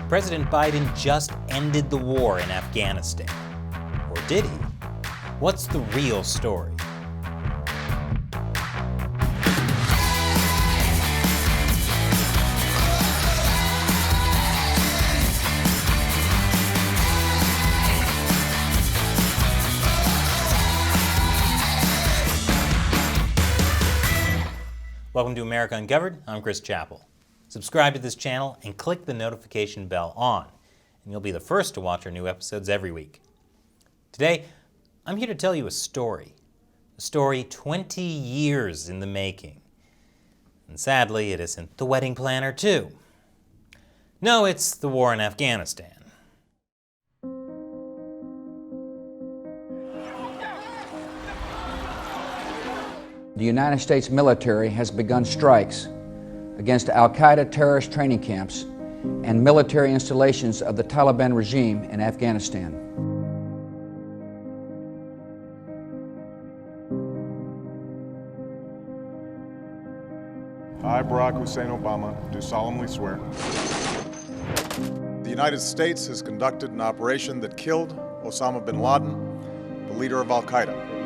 President Biden just ended the war in Afghanistan. Or did he? What's the real story? Welcome to America Uncovered. I'm Chris Chappell. Subscribe to this channel and click the notification bell on, and you'll be the first to watch our new episodes every week. Today, I'm here to tell you a story 20 years in the making. And sadly, it isn't The Wedding Planner 2. No, it's the war in Afghanistan. The United States military has begun strikes against al-Qaeda terrorist training camps and military installations of the Taliban regime in Afghanistan. I, Barack Hussein Obama, do solemnly swear. The United States has conducted an operation that killed Osama bin Laden, the leader of al-Qaeda.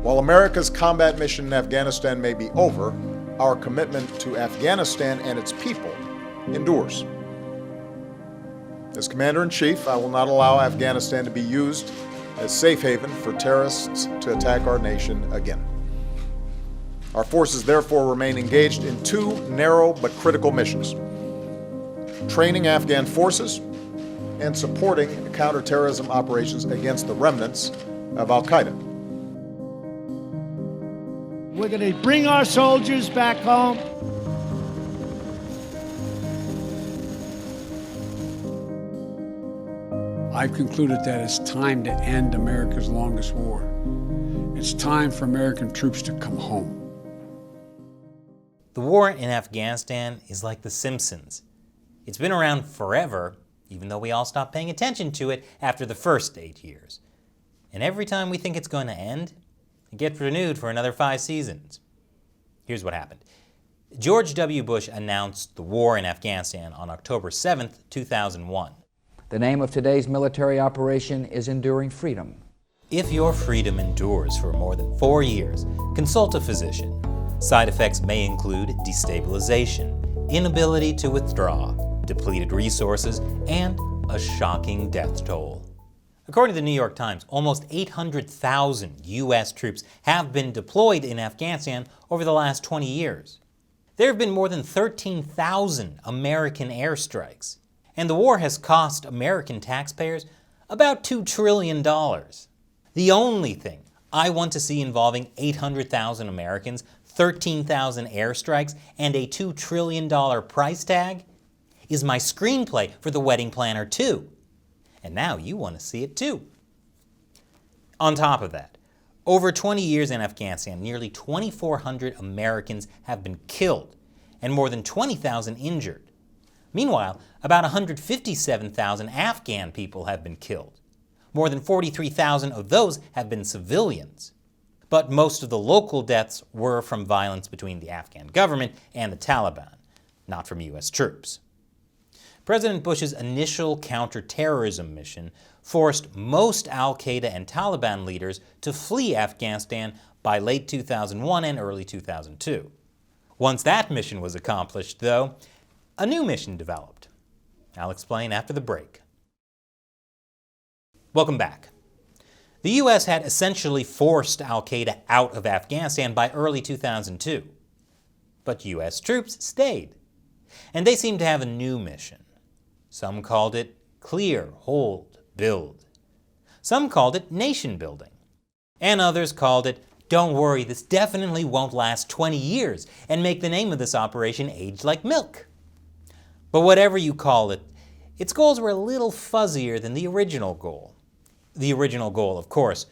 While America's combat mission in Afghanistan may be over, our commitment to Afghanistan and its people endures. As Commander-in-Chief, I will not allow Afghanistan to be used as safe haven for terrorists to attack our nation again. Our forces therefore remain engaged in two narrow but critical missions: training Afghan forces and supporting counterterrorism operations against the remnants of al-Qaeda. We're going to bring our soldiers back home. I've concluded that it's time to end America's longest war. It's time for American troops to come home. The war in Afghanistan is like The Simpsons. It's been around forever, even though we all stopped paying attention to it after the first 8 years. And every time we think it's going to end, it gets renewed for another 5 seasons. Here's what happened. George W. Bush announced the war in Afghanistan on October 7th, 2001. The name of today's military operation is Enduring Freedom. If your freedom endures for more than 4 years, consult a physician. Side effects may include destabilization, inability to withdraw, depleted resources, and a shocking death toll. According to the New York Times, almost 800,000 U.S. troops have been deployed in Afghanistan over the last 20 years. There have been more than 13,000 American airstrikes, and the war has cost American taxpayers about $2 trillion. The only thing I want to see involving 800,000 Americans, 13,000 airstrikes, and a $2 trillion price tag is my screenplay for The Wedding Planner 2. And now you want to see it too. On top of that, over 20 years in Afghanistan, nearly 2,400 Americans have been killed and more than 20,000 injured. Meanwhile, about 157,000 Afghan people have been killed. More than 43,000 of those have been civilians. But most of the local deaths were from violence between the Afghan government and the Taliban, not from U.S. troops. President Bush's initial counterterrorism mission forced most al-Qaeda and Taliban leaders to flee Afghanistan by late 2001 and early 2002. Once that mission was accomplished, though, a new mission developed. I'll explain after the break. Welcome back. The U.S. had essentially forced al-Qaeda out of Afghanistan by early 2002. But U.S. troops stayed, and they seemed to have a new mission. Some called it clear, hold, build. Some called it nation building. And others called it, don't worry, this definitely won't last 20 years, and make the name of this operation age like milk. But whatever you call it, its goals were a little fuzzier than the original goal. The original goal, of course,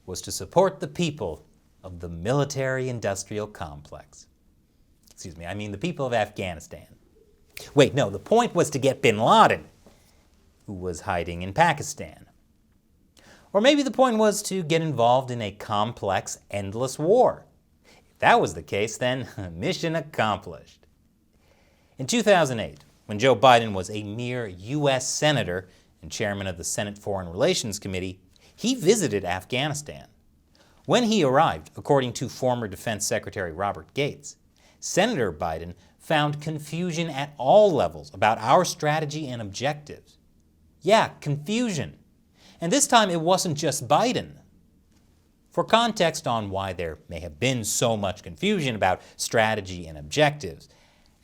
was to support the people of the military-industrial complex. I mean the people of Afghanistan. Wait, no, the point was to get bin Laden, who was hiding in Pakistan. Or maybe the point was to get involved in a complex, endless war. If that was the case, then mission accomplished. In 2008, when Joe Biden was a mere U.S. Senator and chairman of the Senate Foreign Relations Committee, he visited Afghanistan. When he arrived, according to former Defense Secretary Robert Gates, Senator Biden found confusion at all levels about our strategy and objectives. Yeah, confusion. And this time it wasn't just Biden. For context on why there may have been so much confusion about strategy and objectives,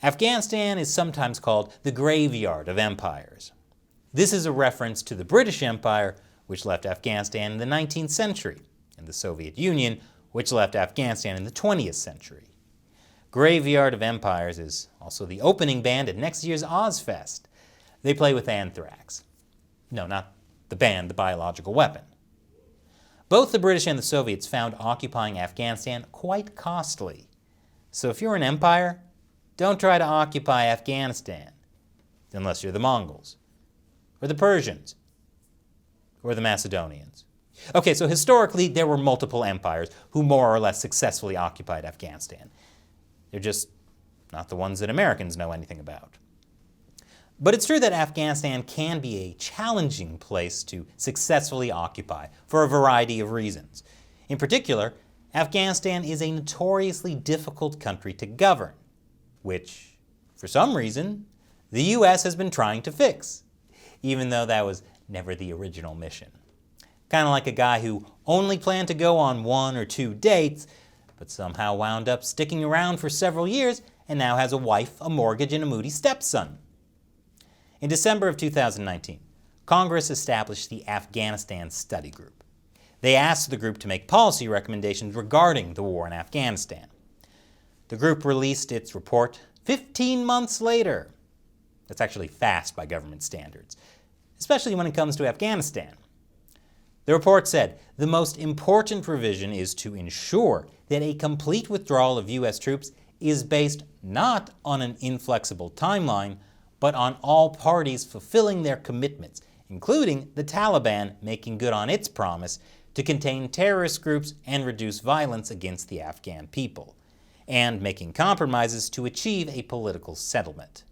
Afghanistan is sometimes called the graveyard of empires. This is a reference to the British Empire, which left Afghanistan in the 19th century, and the Soviet Union, which left Afghanistan in the 20th century. Graveyard of Empires is also the opening band at next year's Ozfest. They play with Anthrax. No, not the band, the biological weapon. Both the British and the Soviets found occupying Afghanistan quite costly. So if you're an empire, don't try to occupy Afghanistan, unless you're the Mongols, or the Persians, or the Macedonians. Okay, so historically there were multiple empires who more or less successfully occupied Afghanistan. They're just not the ones that Americans know anything about. But it's true that Afghanistan can be a challenging place to successfully occupy for a variety of reasons. In particular, Afghanistan is a notoriously difficult country to govern, which, for some reason, the U.S. has been trying to fix, even though that was never the original mission. Kind of like a guy who only planned to go on 1 or 2 dates, but somehow wound up sticking around for several years and now has a wife, a mortgage, and a moody stepson. In December of 2019, Congress established the Afghanistan Study Group. They asked the group to make policy recommendations regarding the war in Afghanistan. The group released its report 15 months later. That's actually fast by government standards, especially when it comes to Afghanistan. The report said the most important provision is to ensure that a complete withdrawal of U.S. troops is based not on an inflexible timeline, but on all parties fulfilling their commitments, including the Taliban making good on its promise to contain terrorist groups and reduce violence against the Afghan people, and making compromises to achieve a political settlement.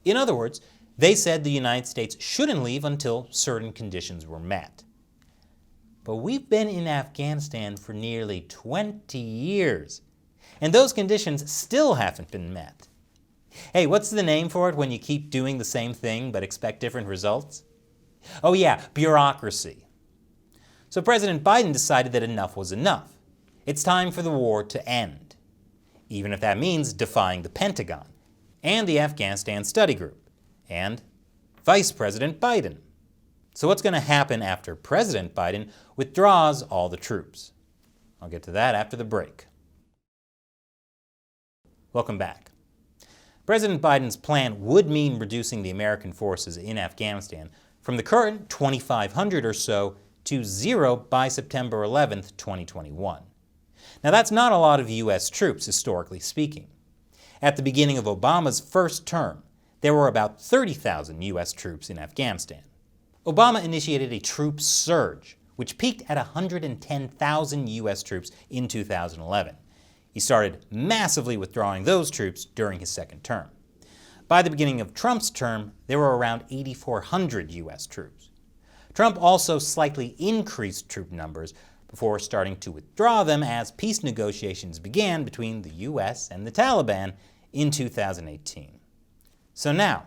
In other words, they said the United States shouldn't leave until certain conditions were met. But we've been in Afghanistan for nearly 20 years, and those conditions still haven't been met. Hey, what's the name for it when you keep doing the same thing but expect different results? Oh yeah, bureaucracy. So President Biden decided that enough was enough. It's time for the war to end, even if that means defying the Pentagon, and the Afghanistan Study Group, and Vice President Biden. So what's going to happen after President Biden withdraws all the troops? I'll get to that after the break. Welcome back. President Biden's plan would mean reducing the American forces in Afghanistan from the current 2,500 or so to 0 by September 11th, 2021. Now that's not a lot of U.S. troops, historically speaking. At the beginning of Obama's first term, there were about 30,000 U.S. troops in Afghanistan. Obama initiated a troop surge, which peaked at 110,000 U.S. troops in 2011. He started massively withdrawing those troops during his second term. By the beginning of Trump's term, there were around 8,400 U.S. troops. Trump also slightly increased troop numbers before starting to withdraw them as peace negotiations began between the U.S. and the Taliban in 2018. So now,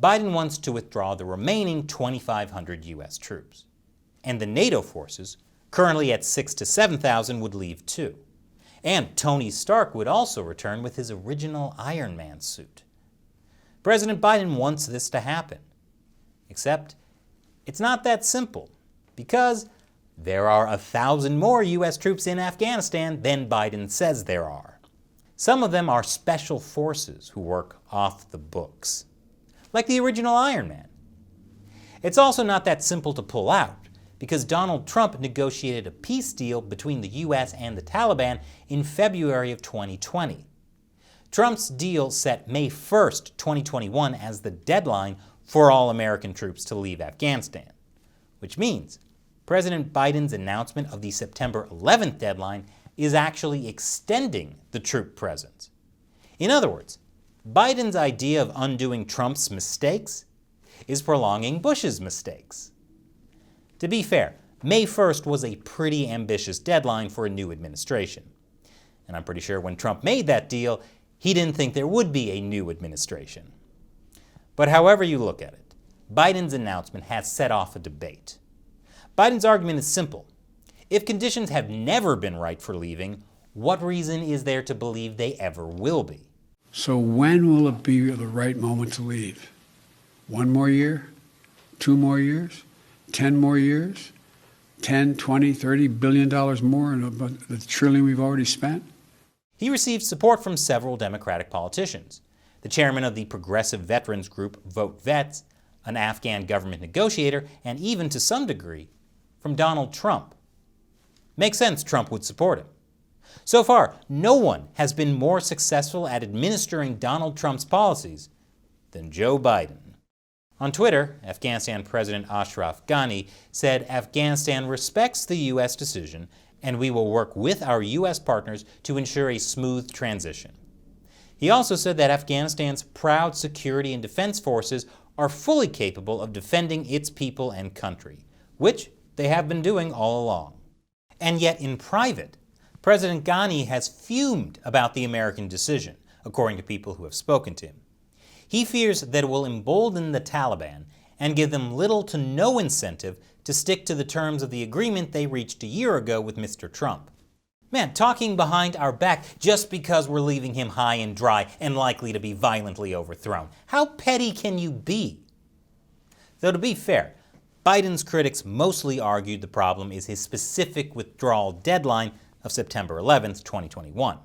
Biden wants to withdraw the remaining 2,500 U.S. troops. And the NATO forces, currently at 6,000 to 7,000, would leave too. And Tony Stark would also return with his original Iron Man suit. President Biden wants this to happen. Except, it's not that simple, because there are 1,000 more U.S. troops in Afghanistan than Biden says there are. Some of them are special forces who work off the books, like the original Iron Man. It's also not that simple to pull out, because Donald Trump negotiated a peace deal between the U.S. and the Taliban in February of 2020. Trump's deal set May 1st, 2021 as the deadline for all American troops to leave Afghanistan, which means President Biden's announcement of the September 11th deadline is actually extending the troop presence. In other words, Biden's idea of undoing Trump's mistakes is prolonging Bush's mistakes. To be fair, May 1st was a pretty ambitious deadline for a new administration. And I'm pretty sure when Trump made that deal, he didn't think there would be a new administration. But however you look at it, Biden's announcement has set off a debate. Biden's argument is simple. If conditions have never been right for leaving, what reason is there to believe they ever will be? So when will it be the right moment to leave? 1 more year? 2 more years? 10 more years? 10, 20, $30 billion more than the trillion we've already spent? He received support from several Democratic politicians. The chairman of the progressive veterans group Vote Vets, an Afghan government negotiator, and even to some degree, from Donald Trump. Makes sense Trump would support him. So far, no one has been more successful at administering Donald Trump's policies than Joe Biden. On Twitter, Afghanistan President Ashraf Ghani said Afghanistan respects the U.S. decision and we will work with our U.S. partners to ensure a smooth transition. He also said that Afghanistan's proud security and defense forces are fully capable of defending its people and country, which they have been doing all along. And yet in private, President Ghani has fumed about the American decision, according to people who have spoken to him. He fears that it will embolden the Taliban and give them little to no incentive to stick to the terms of the agreement they reached a year ago with Mr. Trump. Man, talking behind our back just because we're leaving him high and dry and likely to be violently overthrown. How petty can you be? Though to be fair, Biden's critics mostly argued the problem is his specific withdrawal deadline of September 11th, 2021.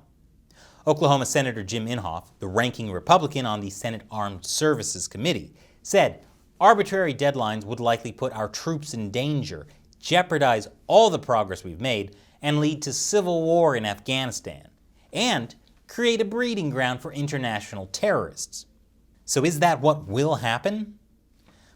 Oklahoma Senator Jim Inhofe, the ranking Republican on the Senate Armed Services Committee, said arbitrary deadlines would likely put our troops in danger, jeopardize all the progress we've made, and lead to civil war in Afghanistan, and create a breeding ground for international terrorists. So is that what will happen?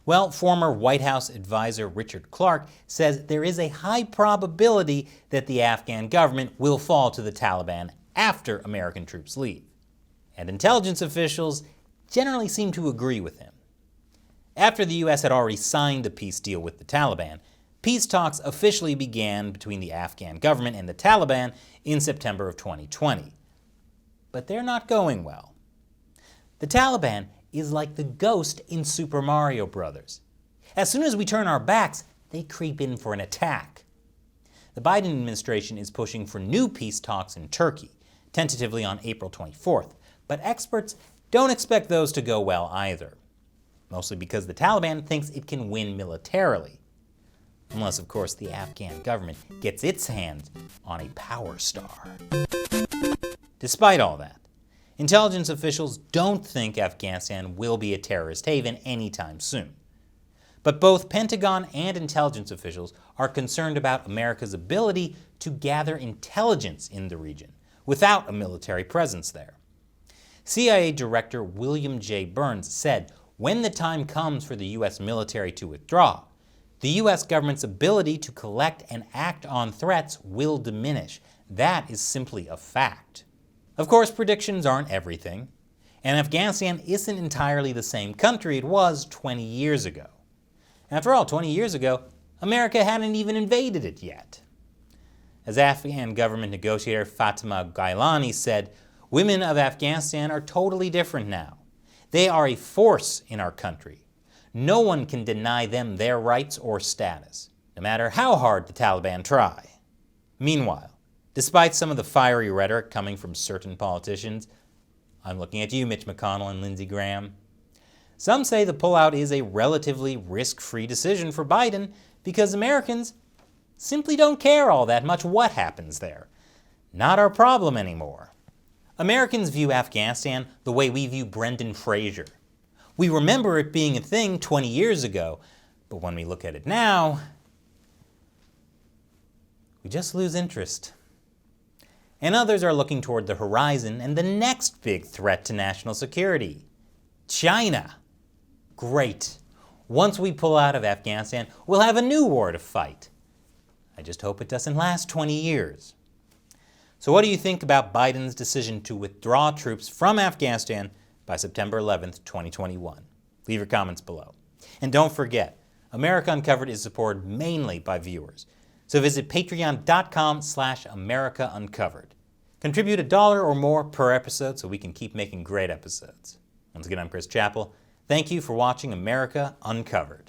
Well, former White House advisor Richard Clarke says there is a high probability that the Afghan government will fall to the Taliban after American troops leave. And intelligence officials generally seem to agree with him. After the U.S. had already signed the peace deal with the Taliban, peace talks officially began between the Afghan government and the Taliban in September of 2020. But they're not going well. The Taliban is like the ghost in Super Mario Bros. As soon as we turn our backs, they creep in for an attack. The Biden administration is pushing for new peace talks in Turkey, tentatively on April 24th, but experts don't expect those to go well either, mostly because the Taliban thinks it can win militarily. Unless, of course, the Afghan government gets its hands on a power star. Despite all that, intelligence officials don't think Afghanistan will be a terrorist haven anytime soon. But both Pentagon and intelligence officials are concerned about America's ability to gather intelligence in the region without a military presence there. CIA Director William J. Burns said when the time comes for the U.S. military to withdraw, the U.S. government's ability to collect and act on threats will diminish. That is simply a fact. Of course, predictions aren't everything, and Afghanistan isn't entirely the same country it was 20 years ago. After all, 20 years ago, America hadn't even invaded it yet. As Afghan government negotiator Fatima Gailani said, women of Afghanistan are totally different now. They are a force in our country. No one can deny them their rights or status, no matter how hard the Taliban try. Meanwhile, despite some of the fiery rhetoric coming from certain politicians, I'm looking at you, Mitch McConnell and Lindsey Graham, some say the pullout is a relatively risk-free decision for Biden because Americans simply don't care all that much what happens there. Not our problem anymore. Americans view Afghanistan the way we view Brendan Fraser. We remember it being a thing 20 years ago, but when we look at it now, we just lose interest. And others are looking toward the horizon and the next big threat to national security, China. Great. Once we pull out of Afghanistan, we'll have a new war to fight. I just hope it doesn't last 20 years. So what do you think about Biden's decision to withdraw troops from Afghanistan by by September 11th, 2021. Leave your comments below. And don't forget, America Uncovered is supported mainly by viewers. So visit patreon.com/America Uncovered. Contribute $1 or more per episode so we can keep making great episodes. Once again, I'm Chris Chappell. Thank you for watching America Uncovered.